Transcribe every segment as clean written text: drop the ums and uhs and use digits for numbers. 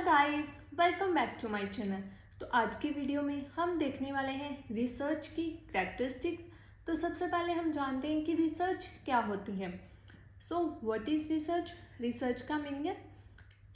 Guys, welcome back to my channel. तो आज की वीडियो में हम देखने वाले हैं रिसर्च की कैरेक्टरिस्टिक्स। तो सबसे पहले हम जानते हैं कि रिसर्च क्या होती है। So what is research? Research का मीनिंग है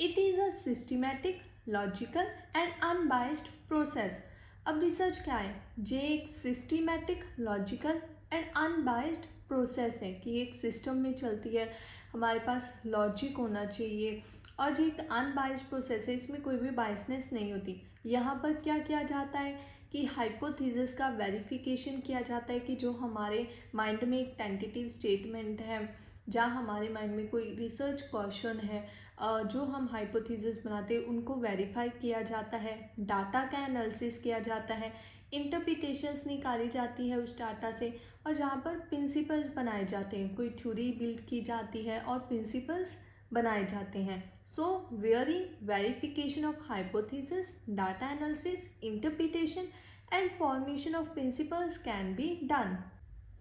it is a systematic, logical and unbiased process. अब रिसर्च क्या है? ये एक systematic, logical and unbiased process है कि एक सिस्टम में चलती है, हमारे पास लॉजिक होना चाहिए और ये एक अनबायस्ड प्रोसेस है, इसमें कोई भी बायसनेस नहीं होती। यहाँ पर क्या किया जाता है कि हाइपोथेसिस का वेरिफिकेशन किया जाता है कि जो हमारे माइंड में एक टेंटेटिव स्टेटमेंट है, जहाँ हमारे माइंड में कोई रिसर्च क्वेश्चन है, जो हम हाइपोथेसिस बनाते हैं उनको वेरीफाई किया जाता है, डाटा का एनालिसिस किया जाता है, इंटरप्रिटेशंस निकाली जाती है उस डाटा से, और जहाँ पर प्रिंसिपल्स बनाए जाते हैं, कोई थ्योरी बिल्ड की जाती है और प्रिंसिपल्स बनाए जाते हैं। So wearing verification of hypothesis, data analysis, interpretation and formation of principles can be done.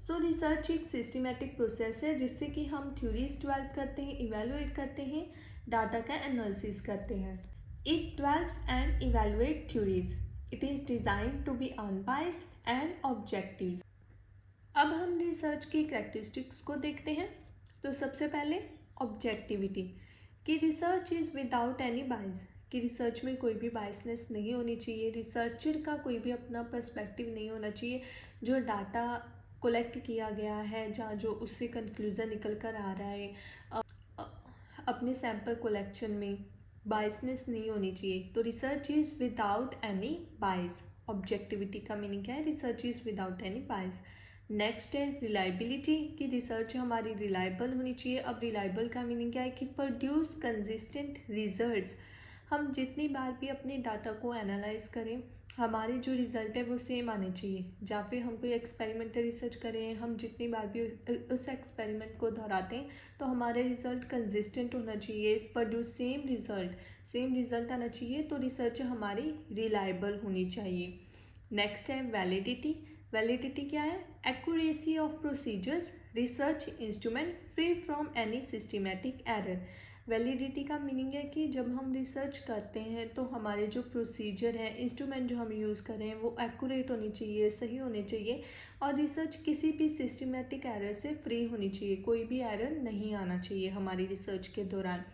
So research एक सिस्टमैटिक प्रोसेस है जिससे कि हम थ्योरीज डेवलप करते हैं, इवेलुएट करते हैं, डाटा का एनालिसिस करते हैं। It develops and evaluate theories. It is design to be unbiased and objective. अब हम रिसर्च की कैरेक्टरिस्टिक्स को देखते हैं। तो सबसे पहले ऑब्जेक्टिविटी, कि रिसर्च इज़ विदाउट एनी बायस, कि रिसर्च में कोई भी बायसनेस नहीं होनी चाहिए, रिसर्चर का कोई भी अपना पर्सपेक्टिव नहीं होना चाहिए। जो डाटा कलेक्ट किया गया है, जहाँ जो उससे कंक्लूज़न निकल कर आ रहा है, अपने सैम्पल कलेक्शन में बायसनेस नहीं होनी चाहिए। तो research is without any bias. Objectivity का मीनिंग क्या है? Research is without any bias. Next है रिलायबिलिटी, कि रिसर्च हमारी रिलायबल होनी चाहिए। अब रिलायबल का मीनिंग क्या है? कि प्रोड्यूस कंसिस्टेंट रिजल्ट्स। हम जितनी बार भी अपने डाटा को एनालाइज करें, हमारे जो रिज़ल्ट है वो सेम आने चाहिए। या फिर हम कोई एक्सपेरिमेंटल रिसर्च करें, हम जितनी बार भी उस एक्सपेरिमेंट को दोहराते हैं तो हमारे रिज़ल्ट कंसिस्टेंट होना चाहिए, प्रोड्यूस सेम रिज़ल्ट आना चाहिए। तो रिसर्च हमारी रिलायबल होनी चाहिए। नेक्स्ट है वैलिडिटी। वैलिडिटी क्या है? Accuracy of procedures, research instrument free from any systematic error. Validity का मीनिंग है कि जब हम रिसर्च करते हैं तो हमारे जो प्रोसीजर हैं, इंस्ट्रूमेंट जो हम यूज़ कर रहे हैं वो एक्यूरेट होनी चाहिए, सही होने चाहिए, और रिसर्च किसी भी सिस्टमैटिक एरर से फ्री होनी चाहिए, कोई भी एरर नहीं आना चाहिए हमारी रिसर्च के दौरान।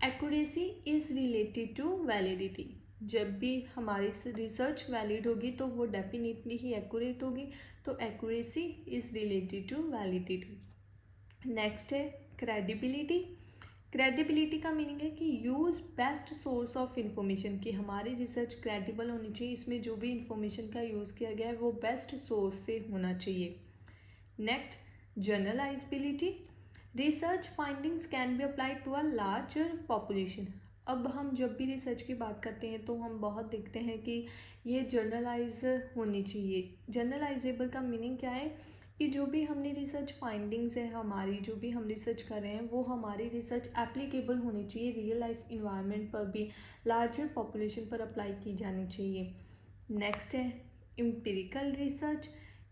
Accuracy is related to validity. जब भी हमारी रिसर्च वैलिड होगी तो वो डेफिनेटली ही एक्यूरेट होगी। तो accuracy is related to validity. Next है क्रेडिबिलिटी। क्रेडिबिलिटी का मीनिंग है कि use best source of information, कि हमारी रिसर्च क्रेडिबल होनी चाहिए, इसमें जो भी इंफॉर्मेशन का यूज़ किया गया है वो बेस्ट सोर्स से होना चाहिए। Next generalizability, research findings can be applied to a larger population. अब हम जब भी रिसर्च की बात करते हैं तो हम बहुत देखते हैं कि ये जनरलाइज होनी चाहिए। जनरलाइजेबल का मीनिंग क्या है? कि जो भी हमने रिसर्च फाइंडिंग्स है, हमारी जो भी हम रिसर्च कर रहे हैं वो हमारी रिसर्च एप्लीकेबल होनी चाहिए, रियल लाइफ इन्वायरमेंट पर भी, लार्जर पॉपुलेशन पर अप्लाई की जानी चाहिए। नेक्स्ट है एम्पिरिकल रिसर्च।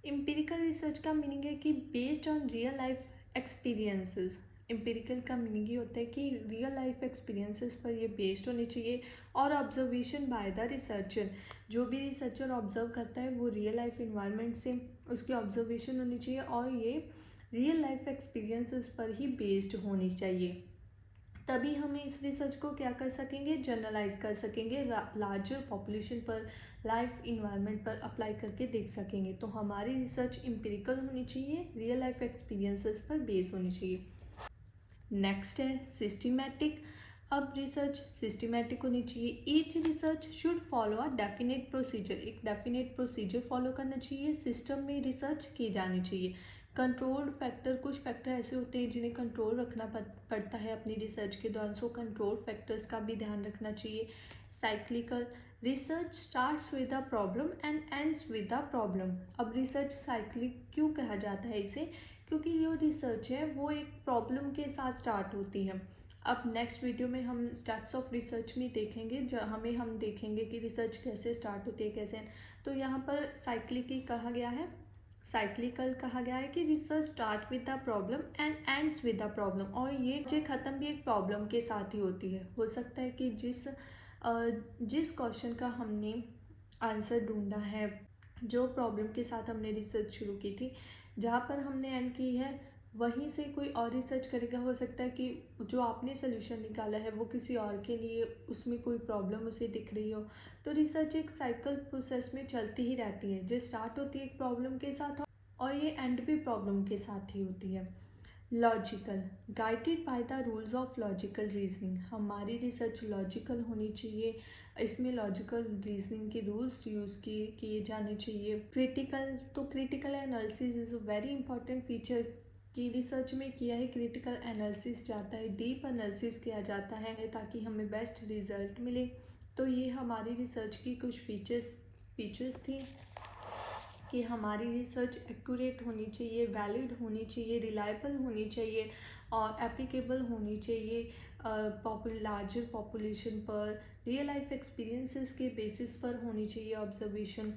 एम्पिरिकल रिसर्च का मीनिंग है कि based on real life experiences. Empirical का मीनिंग ये होता है कि रियल लाइफ एक्सपीरियंसेस पर ये बेस्ड होनी चाहिए, और ऑब्जर्वेशन बाय द रिसर्चर। जो भी रिसर्चर ऑब्जर्व करता है वो रियल लाइफ इन्वायरमेंट से उसकी ऑब्जर्वेशन होनी चाहिए, और ये रियल लाइफ एक्सपीरियंसेस पर ही बेस्ड होनी चाहिए। तभी हम इस रिसर्च को क्या कर सकेंगे? जनरलाइज कर सकेंगे, लार्जर पॉपुलेशन पर, लाइफ इन्वायरमेंट पर अप्लाई करके देख सकेंगे। तो हमारी रिसर्च एम्पिरिकल होनी चाहिए, रियल लाइफ एक्सपीरियंसेस पर बेस होनी चाहिए। नेक्स्ट है सिस्टमैटिक। अब रिसर्च सिस्टमैटिक होनी चाहिए। Each research should follow a definite procedure, एक डेफिनेट प्रोसीजर फॉलो करना चाहिए, सिस्टम में रिसर्च की जानी चाहिए। कंट्रोल फैक्टर, कुछ फैक्टर ऐसे होते हैं जिन्हें कंट्रोल रखना पड़ता है अपनी रिसर्च के दौरान, सो कंट्रोल फैक्टर्स का भी ध्यान रखना चाहिए। Cyclical, research starts with a problem and ends with a problem. अब रिसर्च साइक्लिक क्यों कहा जाता है इसे? क्योंकि जो रिसर्च है वो एक प्रॉब्लम के साथ स्टार्ट होती है। अब नेक्स्ट वीडियो में हम स्टेप्स ऑफ रिसर्च में देखेंगे, हमें हम देखेंगे कि रिसर्च कैसे स्टार्ट होती है, कैसे। तो यहाँ पर साइक्लिकल कहा गया है, साइक्लिकल कहा गया है कि research start with the problem and ends with the problem, और ये ख़त्म भी एक प्रॉब्लम के साथ ही होती है। हो सकता है कि जिस जिस क्वेश्चन का हमने आंसर ढूंढा है, जो प्रॉब्लम के साथ हमने रिसर्च शुरू की थी, जहाँ पर हमने एंड की है, वहीं से कोई और रिसर्च करेगा। हो सकता है कि जो आपने सोल्यूशन निकाला है वो किसी और के लिए उसमें कोई प्रॉब्लम उसे दिख रही हो। तो रिसर्च एक साइकिल प्रोसेस में चलती ही रहती है, जो स्टार्ट होती है एक प्रॉब्लम के साथ और ये एंड भी प्रॉब्लम के साथ ही होती है। Logical, guided by the rules of logical reasoning. हमारी रिसर्च लॉजिकल होनी चाहिए, इसमें लॉजिकल रीजनिंग के रूल्स यूज़ किए जाने चाहिए। क्रिटिकल, तो critical analysis is a very important feature की रिसर्च में किया है। क्रिटिकल एनालिसिस जाता है, डीप एनालिसिस किया जाता है ताकि हमें बेस्ट रिजल्ट मिले। तो ये हमारी रिसर्च की कुछ फीचर्स थी कि हमारी रिसर्च एक्यूरेट होनी चाहिए, वैलिड होनी चाहिए, रिलायबल होनी चाहिए और एप्लीकेबल होनी चाहिए लार्जर पॉपुलेशन पर, रियल लाइफ एक्सपीरियंसेस के बेसिस पर होनी चाहिए ऑब्जर्वेशन।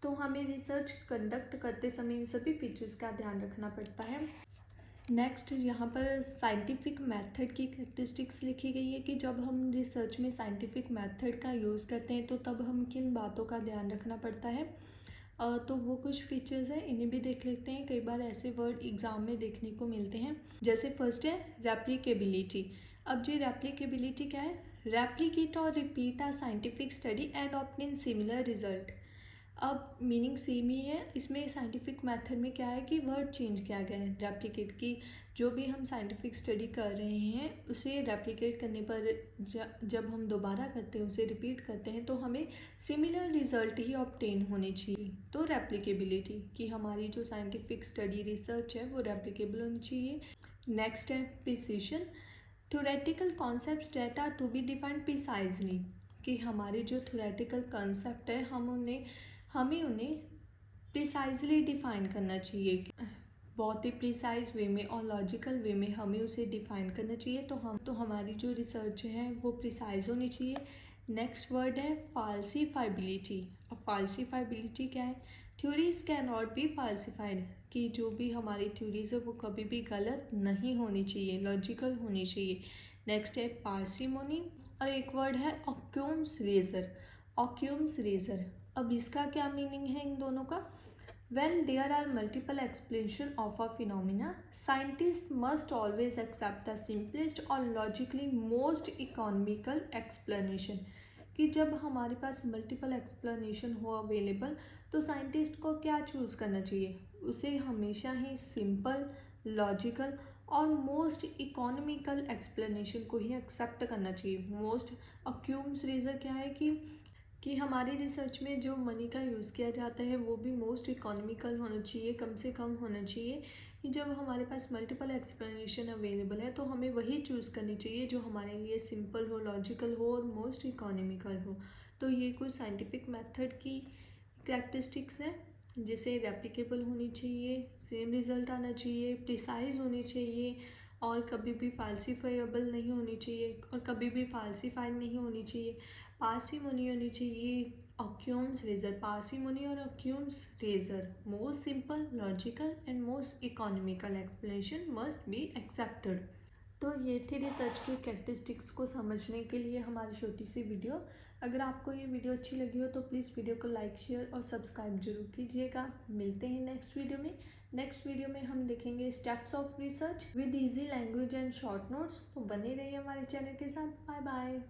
तो हमें रिसर्च कंडक्ट करते समय इन सभी फीचर्स का ध्यान रखना पड़ता है। नेक्स्ट यहाँ पर साइंटिफिक मेथड की कैरेक्टरिस्टिक्स लिखी गई है कि जब हम रिसर्च में साइंटिफिक मेथड का यूज़ करते हैं तो तब हम किन बातों का ध्यान रखना पड़ता है। तो वो कुछ फीचर्स हैं, इन्हें भी देख लेते हैं। कई बार ऐसे वर्ड एग्जाम में देखने को मिलते हैं। जैसे फर्स्ट है रेप्लिकेबिलिटी। अब जी रेप्लिकेबिलिटी क्या है? रेप्लिकेट और repeat a scientific study and obtain similar result. अब मीनिंग सेम ही है, इसमें साइंटिफिक मेथड में क्या है कि वर्ड चेंज किया गया है। रेप्लिकेट की जो भी हम साइंटिफिक स्टडी कर रहे हैं उसे रेप्लिकेट करने पर जब हम दोबारा करते हैं, उसे रिपीट करते हैं, तो हमें सिमिलर रिजल्ट ही ऑब्टेन होने चाहिए। तो रेप्लिकेबिलिटी कि हमारी जो साइंटिफिक स्टडी रिसर्च है वो रेप्लिकेबल होनी चाहिए। नेक्स्ट है precision, theoretical concepts that are to be defined precisely. कि हमारे जो थ्योरेटिकल कॉन्सेप्ट है हमें उन्हें प्रिसाइजली डिफाइन करना चाहिए, बहुत ही प्रिसाइज वे में और लॉजिकल वे में हमें उसे डिफाइन करना चाहिए। तो हमारी जो रिसर्च है वो प्रिसाइज होनी चाहिए। नेक्स्ट वर्ड है फाल्सीफाइबिलिटी। अब फाल्सीफाइबिलिटी क्या है? थ्योरीज कैन नॉट बी फाल्सीफाइड, कि जो भी हमारी थ्योरीज है वो कभी भी गलत नहीं होनी चाहिए, लॉजिकल होनी चाहिए। नेक्स्ट है पार्सिमोनी और एक वर्ड है ऑक्यूम्स रेजर। ऑक्यूम्स रेजर, अब इसका क्या मीनिंग है इन दोनों का? When there are multiple explanations of a phenomena, scientists must always accept the simplest or logically most economical explanation. कि जब हमारे पास मल्टीपल एक्सप्लेनेशन हो अवेलेबल तो साइंटिस्ट को क्या चूज़ करना चाहिए? उसे हमेशा ही सिंपल, लॉजिकल और मोस्ट इकोनॉमिकल एक्सप्लेनेशन को ही एक्सेप्ट करना चाहिए। मोस्ट अक्यूम्स रीजन क्या है कि हमारी रिसर्च में जो मनी का यूज़ किया जाता है वो भी मोस्ट इकोनॉमिकल होना चाहिए, कम से कम होना चाहिए। कि जब हमारे पास मल्टीपल एक्सप्लेनेशन अवेलेबल है तो हमें वही चूज़ करनी चाहिए जो हमारे लिए सिंपल हो, लॉजिकल हो और मोस्ट इकोनॉमिकल हो। तो ये कुछ साइंटिफिक मेथड की करैक्टरिस्टिक्स हैं, जिसे रेप्लिकेबल होनी चाहिए, सेम रिज़ल्ट आना चाहिए, प्रिसाइज होनी चाहिए और कभी भी फाल्सीफाइबल नहीं होनी चाहिए और कभी भी फाल्सीफाइड नहीं होनी चाहिए। पार्सिमोनी होनी चाहिए, ऑक्यूम्स रेजर। पार्सिमोनी और Occam's razor, most simple, logical and most economical explanation must be accepted. तो ये थी रिसर्च की कैरेक्टरिस्टिक्स को समझने के लिए हमारी छोटी सी वीडियो। अगर आपको ये वीडियो अच्छी लगी हो तो प्लीज़ वीडियो को लाइक, शेयर और सब्सक्राइब जरूर कीजिएगा। मिलते हैं नेक्स्ट वीडियो में। नेक्स्ट वीडियो में हम देखेंगे steps of research with easy language and short notes. तो बने रहिए हमारे चैनल के साथ। Bye bye.